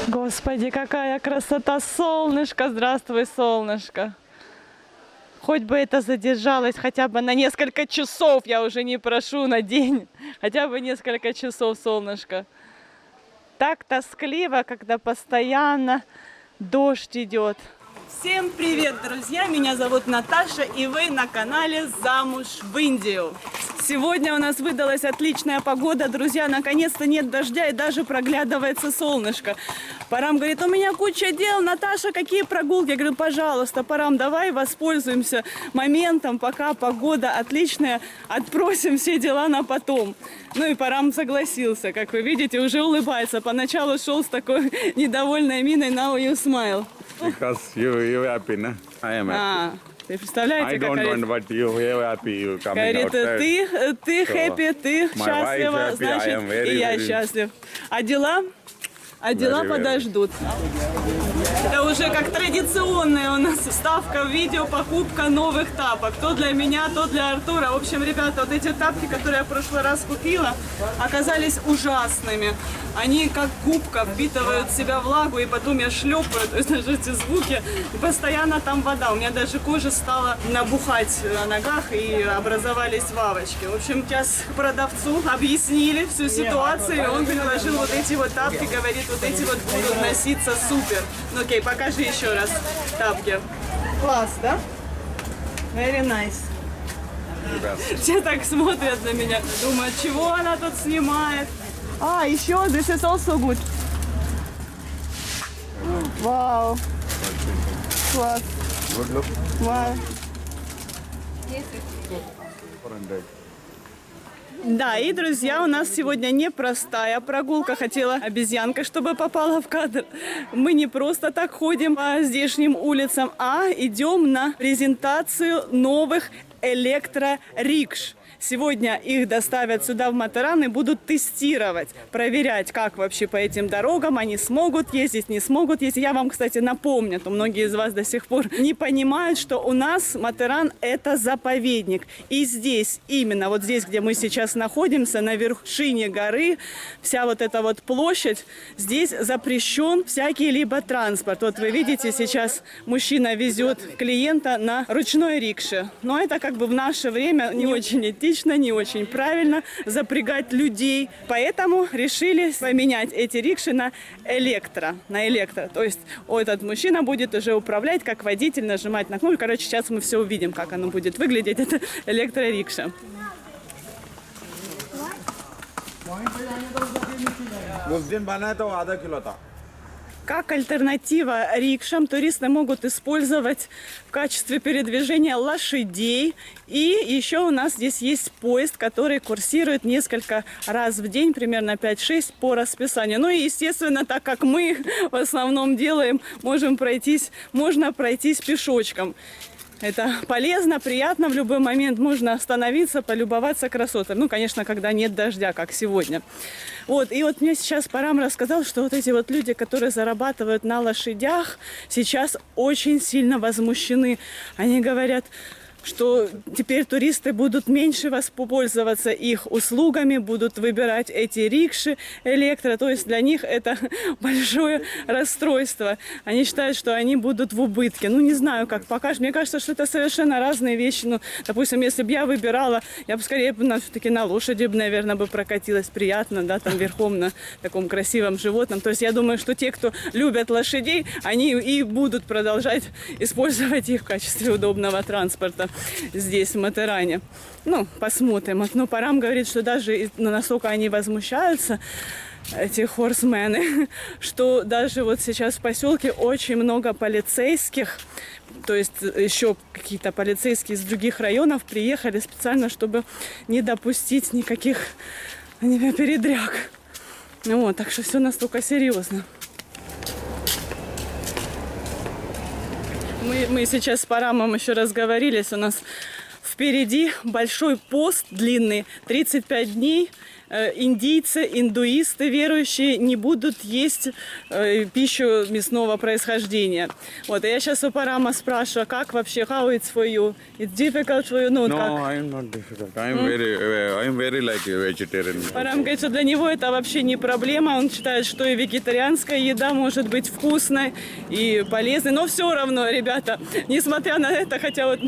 Господи, какая красота, солнышко, здравствуй, солнышко. Хоть бы это задержалось хотя бы на несколько часов, я уже не прошу на день, хотя бы несколько часов, солнышко. Так тоскливо, когда постоянно дождь идет. Всем привет, друзья, меня зовут Наташа, и вы на канале «Замуж в Индию». Сегодня у нас выдалась отличная погода, друзья, наконец-то нет дождя и даже проглядывается солнышко. Парам говорит, у меня куча дел, Наташа, какие прогулки? Я говорю, пожалуйста, Парам, давай воспользуемся моментом, пока погода отличная, отпросим все дела на потом. Ну и Парам согласился, как вы видите, уже улыбается. Поначалу шел с такой недовольной миной, now you smile. Because you happy, na? I am happy. Ты представляете, I don't want, but you happy, you coming говорит, outside. ты хэппи, ты счастлива, happy, значит, и я счастлив. А дела подождут. Это уже как традиционная у нас ставка в видео, покупка новых тапок. То для меня, то для Артура. В общем, ребята, вот эти тапки, которые я в прошлый раз купила, оказались ужасными. Они как губка впитывают в себя влагу, и потом я шлепаю, то есть даже эти звуки, и постоянно там вода. У меня даже кожа стала набухать на ногах, и образовались вавочки. В общем, сейчас продавцу объяснили всю ситуацию, и он предложил вот эти вот тапки, говорит, вот эти вот будут носиться супер. Ну окей, покажи еще раз тапки. Класс, да? Very nice. Все так смотрят на меня, думают, чего она тут снимает. А, еще, this is also good. Вау. Класс. Good look. Вау. Да, и, друзья, у нас сегодня непростая прогулка. Хотела обезьянка, чтобы попала в кадр. Мы не просто так ходим по здешним улицам, а идем на презентацию новых электрорикш. Сегодня их доставят сюда, в Матаран, и будут тестировать, проверять, как вообще по этим дорогам они смогут ездить, не смогут ездить. Я вам, кстати, напомню, то многие из вас до сих пор не понимают, что у нас Матаран – это заповедник. И здесь, именно вот здесь, где мы сейчас находимся, на вершине горы, вся вот эта вот площадь, здесь запрещен всякий либо транспорт. Вот вы видите, сейчас мужчина везет клиента на ручной рикше. Но это как бы в наше время не очень этично, не очень правильно запрягать людей. Поэтому решили поменять эти рикши на электро. То есть этот мужчина будет уже управлять, как водитель, нажимать на кнопку. Короче, сейчас мы все увидим, как оно будет выглядеть. Это электрорикша. Как альтернатива рикшам туристы могут использовать в качестве передвижения лошадей. И еще у нас здесь есть поезд, который курсирует несколько раз в день, примерно 5-6 по расписанию. Ну и, естественно, так как мы в основном делаем, можно пройтись пешочком. Это полезно, приятно, в любой момент можно остановиться, полюбоваться красотой. Ну, конечно, когда нет дождя, как сегодня. Вот, и вот мне сейчас Парам рассказал, что вот эти вот люди, которые зарабатывают на лошадях, сейчас очень сильно возмущены. Они говорят, что теперь туристы будут меньше воспользоваться их услугами, будут выбирать эти рикши электро. То есть для них это большое расстройство. Они считают, что они будут в убытке. Ну, не знаю, как покажешь. Мне кажется, что это совершенно разные вещи. Ну, допустим, если бы я выбирала, я бы скорее все-таки на лошади, наверное, бы прокатилась приятно, да, там верхом на таком красивом животном. То есть я думаю, что те, кто любят лошадей, они и будут продолжать использовать их в качестве удобного транспорта здесь, в Матаране. Ну, посмотрим. Но Парам говорит, что даже насколько они возмущаются, эти хорсмены, что даже вот сейчас в поселке очень много полицейских, то есть еще какие-то полицейские из других районов приехали специально, чтобы не допустить никаких передряг. Вот, так что все настолько серьезно. Мы сейчас с Парамом еще разговорились, у нас впереди большой пост длинный, 35 дней, индийцы, индуисты верующие не будут есть пищу мясного происхождения. Вот, и я сейчас у Парама спрашиваю, как вообще, how it's for you? It's difficult for you? Ну, No, как? I am not difficult. I am very like a vegetarian. Парам говорит, что для него это вообще не проблема. Он считает, что и вегетарианская еда может быть вкусной и полезной. Но все равно, ребята, несмотря на это, хотя вот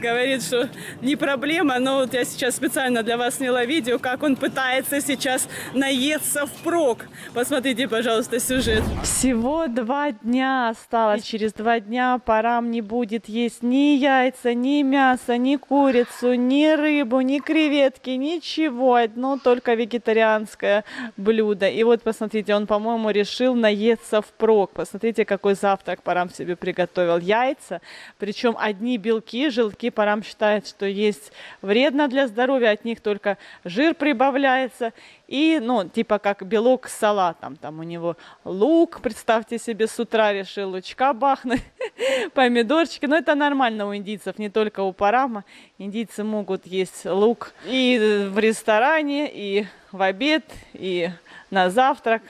говорит, что не проблема, но вот я сейчас специально для вас сняла видео, как он пытается сейчас наесться впрок. Посмотрите, пожалуйста, сюжет. Всего 2 дня осталось. Через 2 дня Парам не будет есть ни яйца, ни мясо, ни курицу, ни рыбу, ни креветки, ничего. Одно только вегетарианское блюдо. И вот, посмотрите, он, по-моему, решил наесться впрок. Посмотрите, какой завтрак Парам себе приготовил. Яйца, причем одни белки, желтки. Парам считает, что есть вредно для здоровья, от них только жир прибавляется. И, ну, типа как белок с салатом. Там у него лук, представьте себе, с утра решил лучка бахнуть, помидорчики. Но это нормально у индийцев, не только у Парама. Индийцы могут есть лук и в ресторане, и в обед, и на завтрак.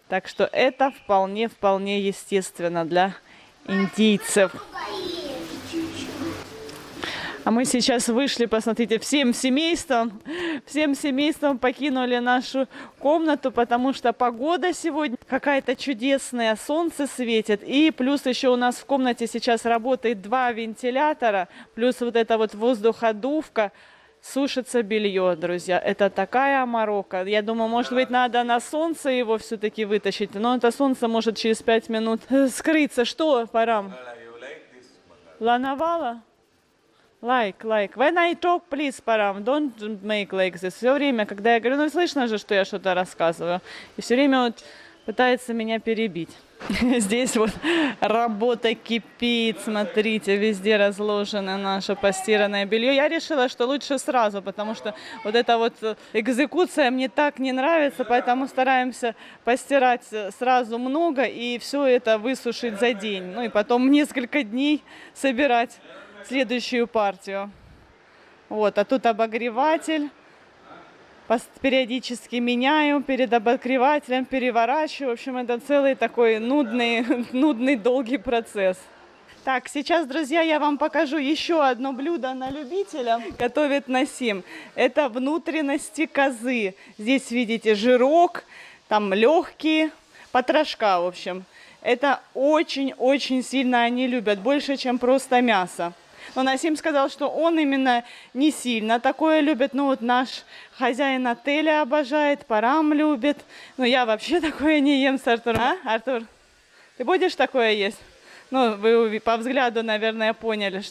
Так что это вполне естественно для индийцев. А мы сейчас вышли, посмотрите, всем семейством покинули нашу комнату, потому что погода сегодня какая-то чудесная, солнце светит. И плюс еще у нас в комнате сейчас работает 2 вентилятора, плюс вот эта вот воздуходувка. Сушится белье, друзья. Это такая морока. Я думаю, может быть, надо на солнце его все-таки вытащить. Но это солнце может через 5 минут скрыться. Что, Парам? Лановала? Like. When I talk, please, Парам, don't make like this. Все время, когда я говорю, ну слышно же, что я что-то рассказываю. И все время вот пытается меня перебить. Здесь вот работа кипит, смотрите, везде разложено наше постиранное белье. Я решила, что лучше сразу, потому что вот эта вот экзекуция мне так не нравится, поэтому стараемся постирать сразу много и все это высушить за день. Ну и потом несколько дней собирать следующую партию. Вот, а тут обогреватель. Периодически меняю, перед обогревателем переворачиваю. В общем, это целый такой нудный, долгий процесс. Так, сейчас, друзья, я вам покажу еще одно блюдо на любителя. Готовит Насим. Это внутренности козы. Здесь, видите, жирок, там легкие, потрошка, в общем. Это очень сильно они любят, больше, чем просто мясо. Но Насим сказал, что он именно не сильно такое любит. Ну вот наш хозяин отеля обожает, Парам любит. Но я вообще такое не ем с Артуром. А, Артур, ты будешь такое есть? Ну, вы по взгляду, наверное, поняли,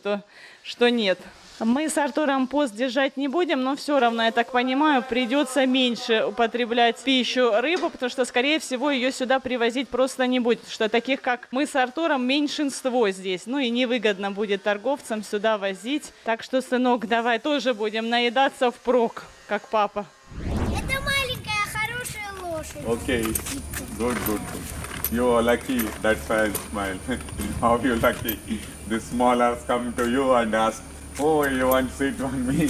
что нет. Мы с Артуром пост держать не будем, но все равно, я так понимаю, придется меньше употреблять пищу рыбу, потому что, скорее всего, ее сюда привозить просто не будет, потому что таких, как мы с Артуром, меньшинство здесь. Ну и невыгодно будет торговцам сюда возить. Так что, сынок, давай тоже будем наедаться впрок, как папа. Это маленькая хорошая лошадь. Okay, good. You are lucky. That's why I smile. How you lucky? The small has come to you and ask, oh, you want to sit on me?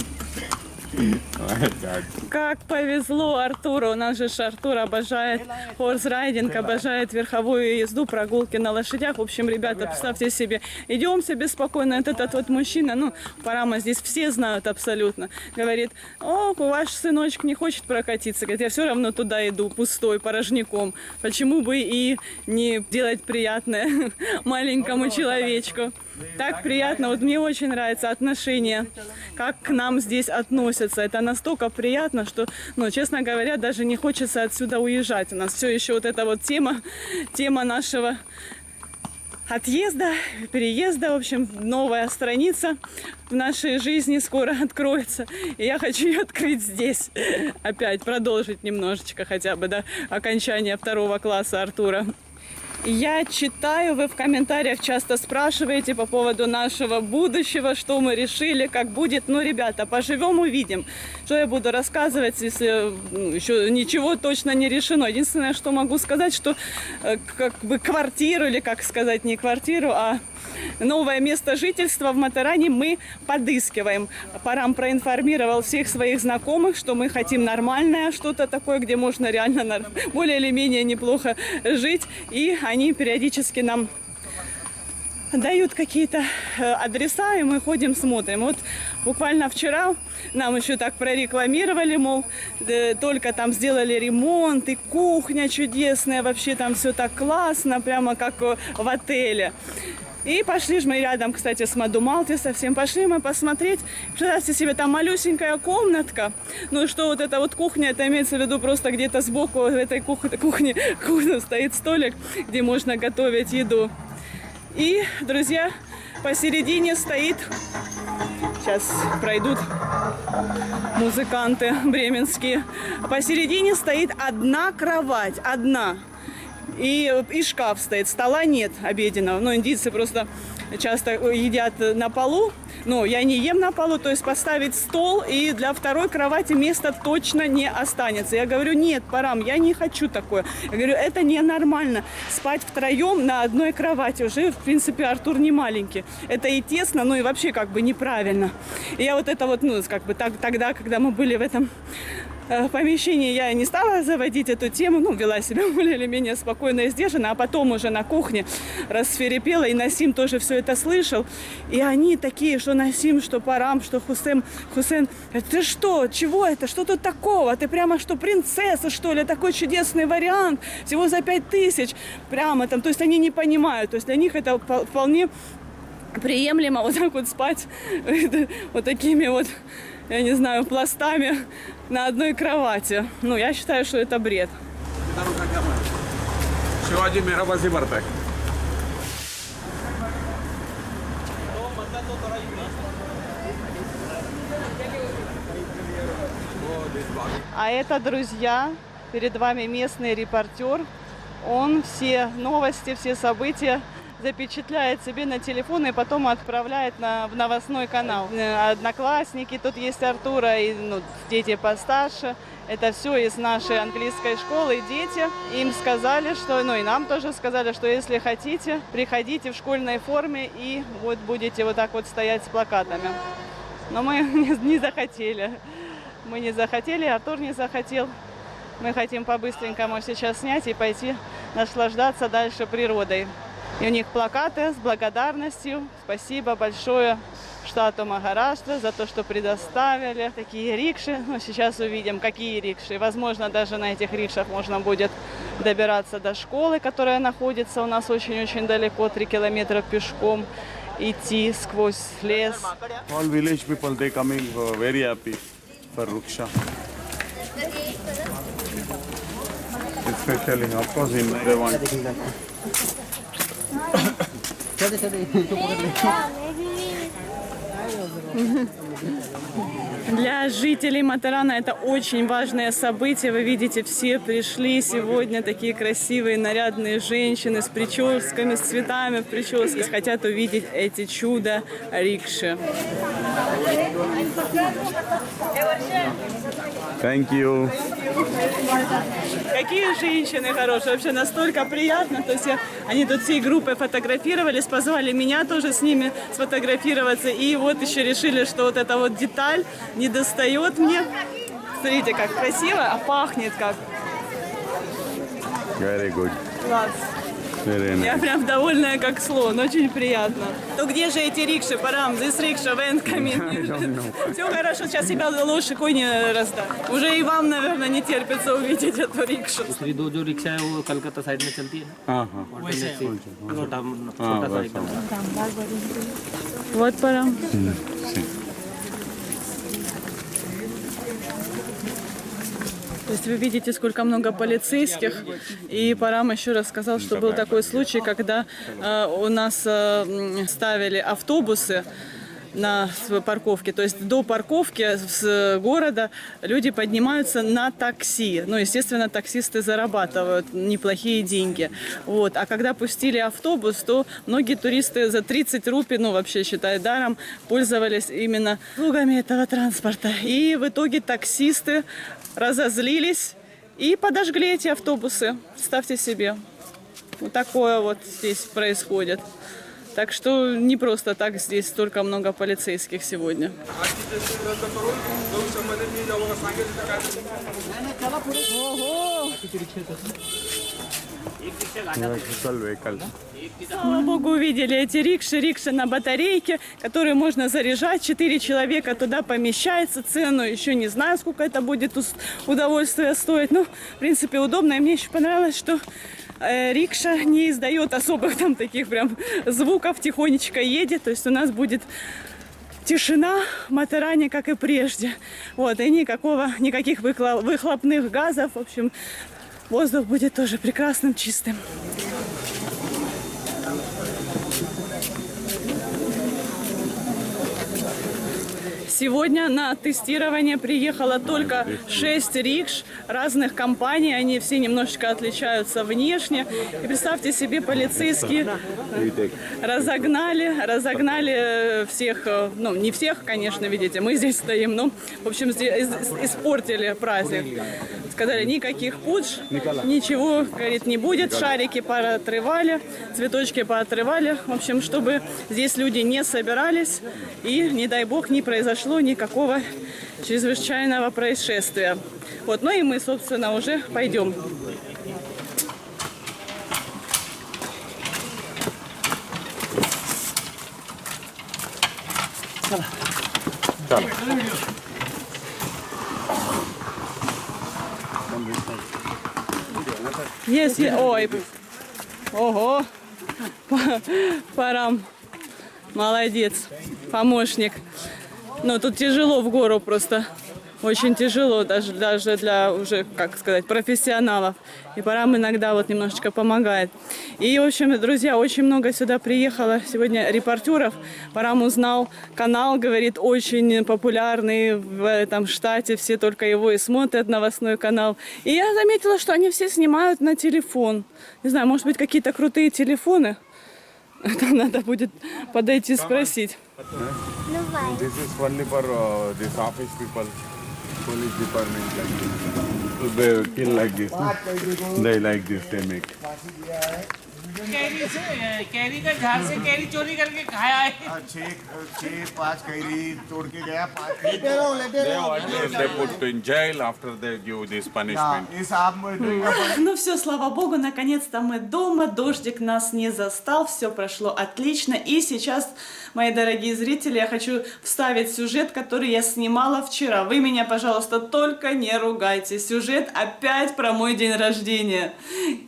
My God. Как повезло Артуру. У нас же Артур обожает хорс-райдинг, обожает верховую езду, прогулки на лошадях. В общем, ребята, представьте себе, идем себе спокойно. Этот вот мужчина, ну, Парама здесь все знают абсолютно. Говорит, о, ваш сыночек не хочет прокатиться. Говорит, я все равно туда иду, пустой, порожняком. Почему бы и не делать приятное маленькому человечку? Так приятно. Вот мне очень нравится отношение, как к нам здесь относятся. Это настолько приятно, что, ну, честно говоря, даже не хочется отсюда уезжать. У нас все еще вот эта вот тема нашего отъезда, переезда. В общем, новая страница в нашей жизни скоро откроется. И я хочу ее открыть здесь. Опять продолжить немножечко хотя бы до окончания 2 класса Артура. Я читаю, вы в комментариях часто спрашиваете по поводу нашего будущего, что мы решили, как будет. Ну, ребята, поживем, увидим. Что я буду рассказывать, если еще ничего точно не решено. Единственное, что могу сказать, что как бы квартиру, или как сказать, не квартиру, а новое место жительства в Матаране мы подыскиваем. Парам проинформировал всех своих знакомых, что мы хотим нормальное что-то такое, где можно реально более или менее неплохо жить. И они периодически нам дают какие-то адреса, и мы ходим, смотрим. Вот буквально вчера нам еще так прорекламировали, мол, только там сделали ремонт, и кухня чудесная, вообще там все так классно, прямо как в отеле. И пошли же мы рядом, кстати, с Мадумалти совсем. Пошли мы посмотреть. Представьте себе, там малюсенькая комнатка. Ну что вот эта вот кухня, это имеется в виду просто где-то сбоку в этой кухне стоит столик, где можно готовить еду. И, друзья, посередине стоит... Сейчас пройдут музыканты бременские. Посередине стоит одна кровать, одна. И шкаф стоит, стола нет обеденного. Ну, индийцы просто часто едят на полу. Но я не ем на полу, то есть поставить стол, и для второй кровати места точно не останется. Я говорю, нет, Парам, я не хочу такое. Я говорю, это ненормально. Спать втроем на одной кровати. Уже, в принципе, Артур не маленький. Это и тесно, ну и вообще как бы неправильно. И я вот это вот, ну, как бы тогда, когда мы были в этом помещении, я не стала заводить эту тему, ну, вела себя более или менее спокойно и сдержанно, а потом уже на кухне расферепела, и Насим тоже все это слышал. И они такие, что Насим, что Парам, что Хусен, ты что, чего это, что тут такого? Ты прямо что, принцесса, что ли? Такой чудесный вариант, всего за 5000, прямо там, то есть они не понимают, то есть для них это вполне приемлемо вот так вот спать, вот такими вот, я не знаю, пластами на одной кровати. Ну, я считаю, что это бред. शिवाजी मेरा बस ही भरता है. А это, друзья, перед вами местный репортер. Он все новости, все события запечатляет себе на телефон и потом отправляет в новостной канал. Одноклассники, тут есть Артура и дети постарше. Это все из нашей английской школы. Дети, им сказали, что, и нам тоже сказали, что если хотите, приходите в школьной форме и вот будете вот так вот стоять с плакатами. Но мы не захотели. Мы не захотели, Артур не захотел. Мы хотим по-быстренькому сейчас снять и пойти наслаждаться дальше природой. И у них плакаты с благодарностью. Спасибо большое штату Махараштра за то, что предоставили такие рикши. Ну, сейчас увидим, какие рикши. Возможно, даже на этих рикшах можно будет добираться до школы, которая находится у нас очень-очень далеко, 3 километра пешком, идти сквозь лес. All village people, they coming very happy for Ruksha. Especially, of course, in they want. Для жителей Матарана это очень важное событие. Вы видите, все пришли сегодня, такие красивые, нарядные женщины с прическами, с цветами в прическе. Хотят увидеть эти чудо-рикши. Thank you. Какие женщины хорошие, вообще настолько приятно. То есть они тут всей группой фотографировались, позвали меня тоже с ними сфотографироваться. И вот еще решили, что вот эта вот деталь не достает мне. Смотрите, как красиво, а пахнет как. Very good. Класс. Very nice. Я прям довольная как слон, очень приятно. То где же эти рикши, Парам? Здесь рикша, вен, камин. Все хорошо, сейчас себя лошадь кони раздам. Уже и вам, наверное, не терпится увидеть эту рикшу. दूसरी दो जो रिक्शा है वो कलकत्ता साइड में चलती है ना हाँ हाँ. छोटा छोटा सा एकदम Вот Парам. То есть вы видите, сколько много полицейских. И Парам еще рассказал, что был такой случай, когда у нас ставили автобусы на парковке. То есть до парковки с города люди поднимаются на такси. Ну, естественно, таксисты зарабатывают неплохие деньги. Вот. А когда пустили автобус, то многие туристы за 30 рупий, ну, вообще, считай, даром, пользовались именно услугами этого транспорта. И в итоге таксисты разозлились и подожгли эти автобусы. Представьте себе. Вот такое вот здесь происходит. Так что не просто так здесь столько много полицейских сегодня. Ого! Слава богу, увидели эти рикши на батарейке, которые можно заряжать. 4 человека туда помещается. Цену еще не знаю, сколько это будет удовольствие стоить. Но, в принципе, удобно. И мне еще понравилось, что рикша не издает особых там таких прям звуков, тихонечко едет. То есть у нас будет тишина в Матаране, как и прежде. Вот, и никаких выхлопных газов. В общем, воздух будет тоже прекрасным, чистым. Сегодня на тестирование приехало только 6 рикш разных компаний. Они все немножечко отличаются внешне. И представьте себе, полицейские разогнали всех, ну не всех, конечно, видите, мы здесь стоим, но в общем испортили праздник. Сказали, никаких пудж, ничего, говорит, не будет. Шарики поотрывали, цветочки поотрывали. В общем, чтобы здесь люди не собирались и, не дай бог, не произошло никакого чрезвычайного происшествия. Вот, ну и мы, собственно, уже пойдем. Если, ой, ого, Парам, молодец, помощник. Но тут тяжело в гору просто, очень тяжело, даже для уже, как сказать, профессионалов. И Парам иногда вот немножечко помогает. И, в общем, друзья, очень много сюда приехало сегодня репортеров. Парам узнал канал, говорит, очень популярный в этом штате, все только его и смотрят, новостной канал. И я заметила, что они все снимают на телефон. Не знаю, может быть, какие-то крутые телефоны. Там надо будет подойти спросить. This is only for this office people, police department like this. They kill like this. They like this, they make. Carry का झाड़ से कैरी चोरी करके खाया है 5 कैरी तोड़ के गया 5 They put in jail after they give this punishment. इस आप में Ну все, слава богу, наконец-то мы дома, дождик нас не застал, все прошло отлично. И сейчас, мои дорогие зрители, я хочу вставить сюжет, который я снимала вчера. Вы меня, пожалуйста, только не ругайте. Сюжет опять про мой день рождения.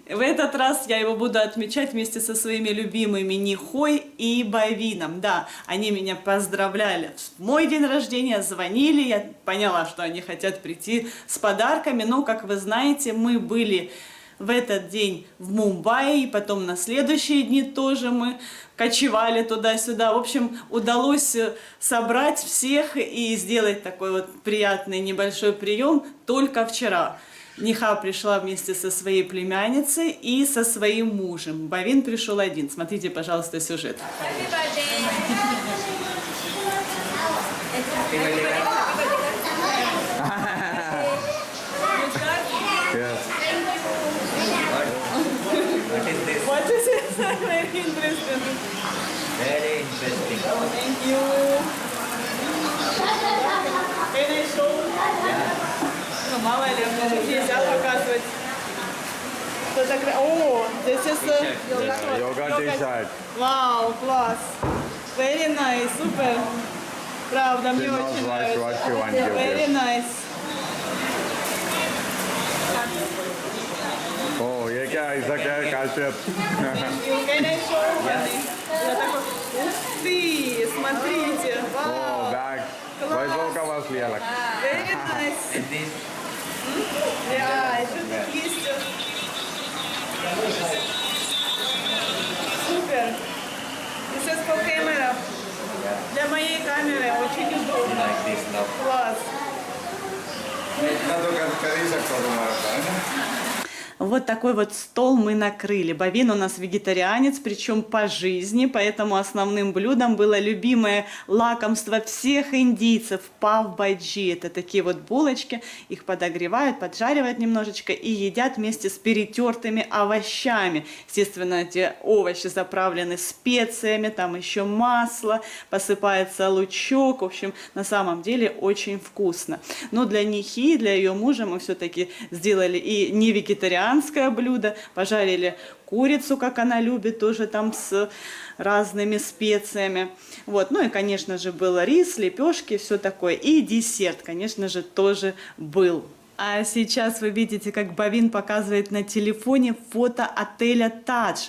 В этот раз я его буду отмечать вместе со своими любимыми Нихой и Бавином. Да, они меня поздравляли в мой день рождения, звонили, я поняла, что они хотят прийти с подарками, но, как вы знаете, мы были в этот день в Мумбаи, и потом на следующие дни тоже мы кочевали туда-сюда. В общем, удалось собрать всех и сделать такой вот приятный небольшой прием только вчера. Ниха пришла вместе со своей племянницей и со своим мужем. Бавин пришел один. Смотрите, пожалуйста, сюжет. What is it? Very interesting. Very interesting. Thank you. Can I show? Ну, мало ли, нельзя показывать. Что так... О, this is a Yoga t-shirt. Вау, класс. Very nice, супер. Правда, мне очень нравится. What you want to Very give. nice. Oh, ये क्या ऐसा क्या है खासियत? Can I show? Я такой, ух ты, смотрите, Oh, вау. bag. वैभव का वास लिया लग. Very nice. Да, и тут есть... Супер. This is for camera. Для моей камеры. Вот такой вот стол мы накрыли. Бавин у нас вегетарианец, причем по жизни, поэтому основным блюдом было любимое лакомство всех индийцев – пав-баджи. Это такие вот булочки, их подогревают, поджаривают немножечко и едят вместе с перетертыми овощами. Естественно, эти овощи заправлены специями, там еще масло, посыпается лучок. В общем, на самом деле очень вкусно. Но для Нихи, для ее мужа мы все-таки сделали и не вегетарианское блюдо, пожарили курицу, как она любит, тоже там с разными специями. Вот. Ну и, конечно же, был рис, лепешки, все такое. И десерт, конечно же, тоже был. А сейчас вы видите, как Бавин показывает на телефоне фото отеля «Тадж»,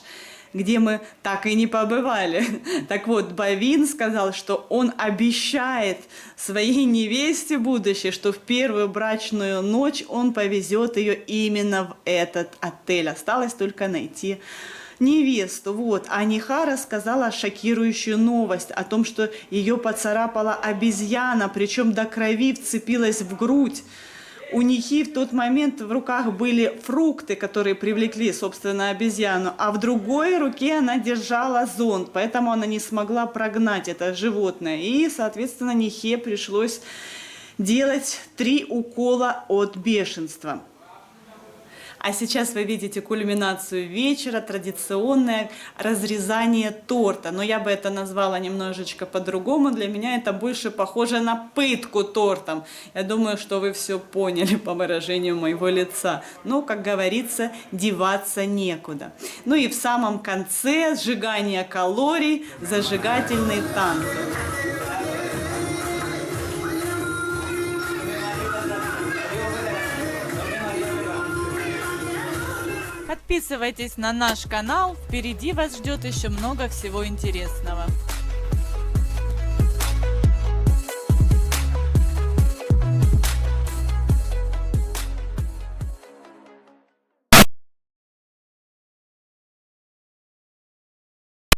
где мы так и не побывали. Так вот, Бавин сказал, что он обещает своей невесте будущей, что в первую брачную ночь он повезет ее именно в этот отель. Осталось только найти невесту. Вот. А Ниха рассказала шокирующую новость о том, что ее поцарапала обезьяна, причем до крови вцепилась в грудь. У Нихи в тот момент в руках были фрукты, которые привлекли, собственно, обезьяну, а в другой руке она держала зонт, поэтому она не смогла прогнать это животное. И, соответственно, Нихе пришлось делать 3 укола от бешенства. А сейчас вы видите кульминацию вечера, традиционное разрезание торта. Но я бы это назвала немножечко по-другому. Для меня это больше похоже на пытку тортом. Я думаю, что вы все поняли по выражению моего лица. Но, как говорится, деваться некуда. Ну и в самом конце сжигание калорий, зажигательные танцы. Подписывайтесь на наш канал, впереди вас ждет еще много всего интересного.